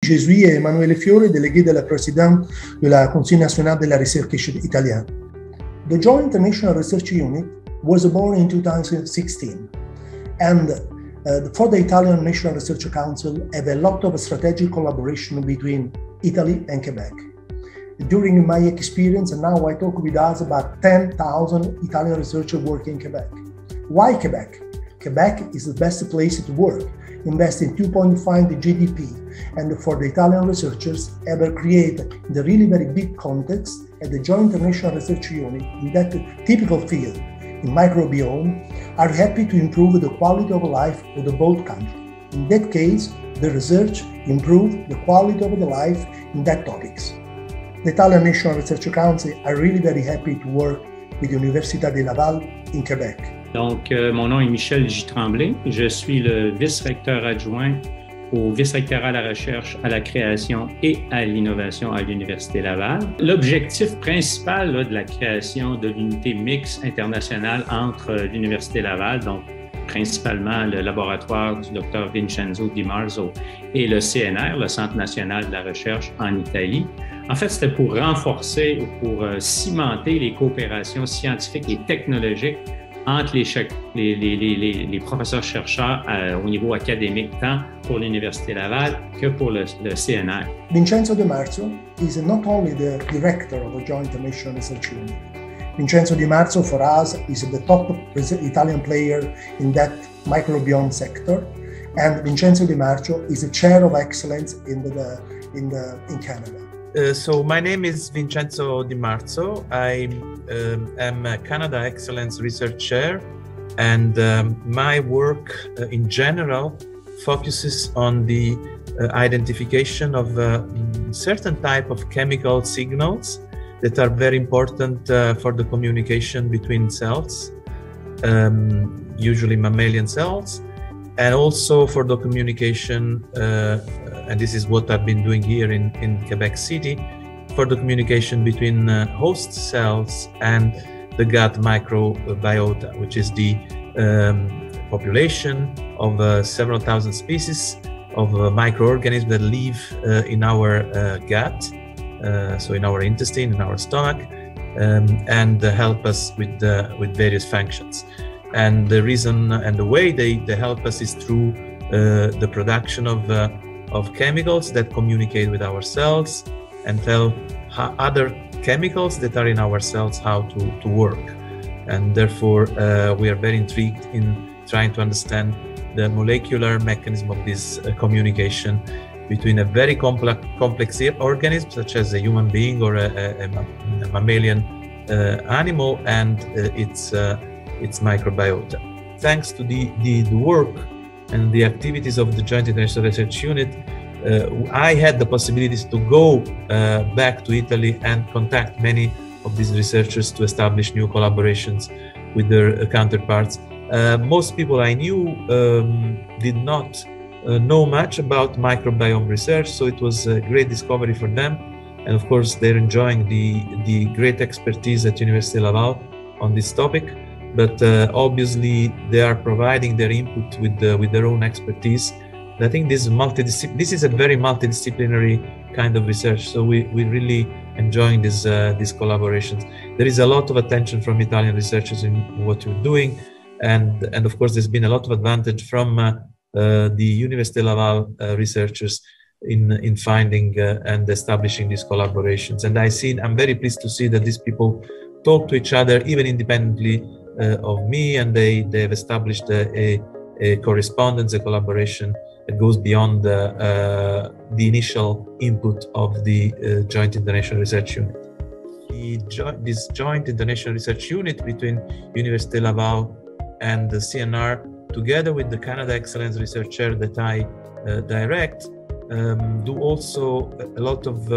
Je suis Emanuele Fiore, délégué de la présidente de la Conseil national de la recherche italien. The Joint International Research Unit was born in 2016, and for the Italian National Research Council have a lot of strategic collaboration between Italy and Quebec. During my experience, and now I talk with us about 10,000 Italian researchers working in Quebec. Why Quebec? Quebec is the best place to work, investing 2.5 the GDP, and for the Italian researchers ever created the really very big context at the Joint International Research Unit in that typical field, in microbiome, are happy to improve the quality of life of the both countries. In that case, the research improved the quality of the life in that topics. The Italian National Research Council are really very happy to work with the Université de Laval in Quebec. Donc, mon nom est Michel J. Tremblay. Je suis le vice-recteur adjoint au vice-rectorat à la recherche, à la création et à l'innovation à l'Université Laval. L'objectif principal de la création de l'unité mixte internationale entre l'Université Laval, donc principalement le laboratoire du Dr Vincenzo Di Marzo et le CNR, le Centre national de la recherche en Italie. En fait, c'était pour renforcer ou pour cimenter les coopérations scientifiques et technologiques entre les professeurs-chercheurs au niveau académique, tant pour l'Université Laval que pour le CNR. Vincenzo Di Marzo is not only the director of the Joint International Research Unit. Vincenzo Di Marzo, for us, is the top Italian player in that microbiome sector, and Vincenzo Di Marzo is the chair of excellence in Canada. So my name is Vincenzo Di Marzo. I am a Canada Excellence Research Chair, and my work in general focuses on the identification of certain type of chemical signals that are very important for the communication between cells, usually mammalian cells, and also for the communication, and this is what I've been doing here in Quebec City, for the communication between host cells and the gut microbiota, which is the population of several thousand species of microorganisms that live in our gut, so in our intestine, in our stomach, and help us with various functions. And the reason and the way they help us is through the production of chemicals that communicate with our cells and tell other chemicals that are in our cells how to work. And therefore, we are very intrigued in trying to understand the molecular mechanism of this communication between a very complex organism, such as a human being or a mammalian animal, and its microbiota. Thanks to the work and the activities of the Joint International Research Unit, I had the possibilities to go back to Italy and contact many of these researchers to establish new collaborations with their counterparts. Most people I knew did not know much about microbiome research, so it was a great discovery for them. And of course, they're enjoying the great expertise at Université Laval on this topic. But obviously, they are providing their input with their own expertise. And I think this is a very multidisciplinary kind of research. So we're really enjoying these collaborations. There is a lot of attention from Italian researchers in what you're doing, and of course, there's been a lot of advantage from the Université Laval researchers in finding and establishing these collaborations. And I'm very pleased to see that these people talk to each other even independently of me, and they've established a correspondence, a collaboration that goes beyond the initial input of the Joint International Research Unit. This Joint International Research Unit between Université Laval and the CNR, together with the Canada Excellence Research Chair that I direct, do also a lot of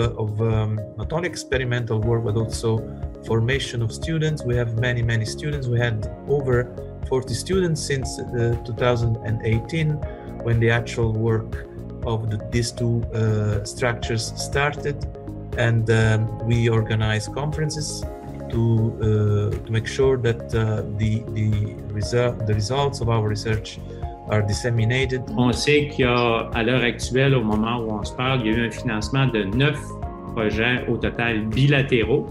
not only experimental work, but also formation of students. We have many students. We had over 40 students since 2018, when the actual work of these two structures started. And we organize conferences to make sure that the results of our research are disseminated. On sait qu'il y a, à l'heure actuelle, au moment où on se parle, il y a eu un financement de 9 projets au total bilatéraux.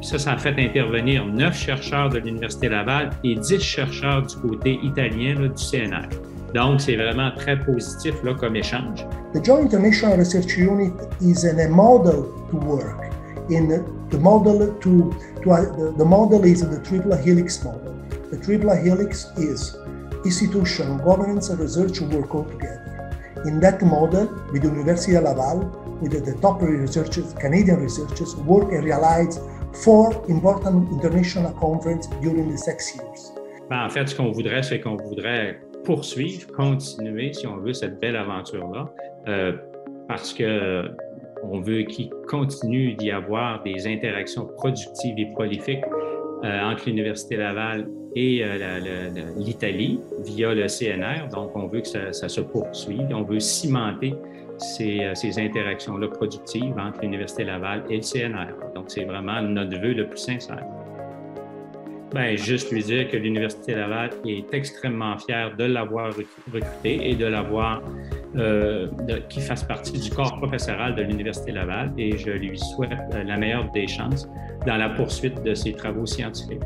Ça a fait intervenir 9 chercheurs de l'Université Laval et 10 chercheurs du côté italien là, du CNR. Donc, c'est vraiment très positif là, comme échange. The Joint International Research Unit is a model to work. The model is the triple helix model. The triple helix is institution, governance, and research work all together. In that model, with the University of Laval, with the top researchers, Canadian researchers, work and realize 4 important international conferences during the 6 years. En fait, ce qu'on voudrait, c'est qu'on voudrait poursuivre, continuer, si on veut, cette belle aventure-là, parce qu'on veut qu'il continue d'y avoir des interactions productives et prolifiques entre l'Université Laval et l'Italie via le CNR. Donc, on veut que ça se poursuive. On veut cimenter ces interactions-là productives entre l'Université Laval et le CNR. Donc, c'est vraiment notre vœu le plus sincère. Bien, juste lui dire que l'Université Laval est extrêmement fière de l'avoir recruté et de l'avoir qu'il fasse partie du corps professoral de l'Université Laval et je lui souhaite la meilleure des chances dans la poursuite de ses travaux scientifiques.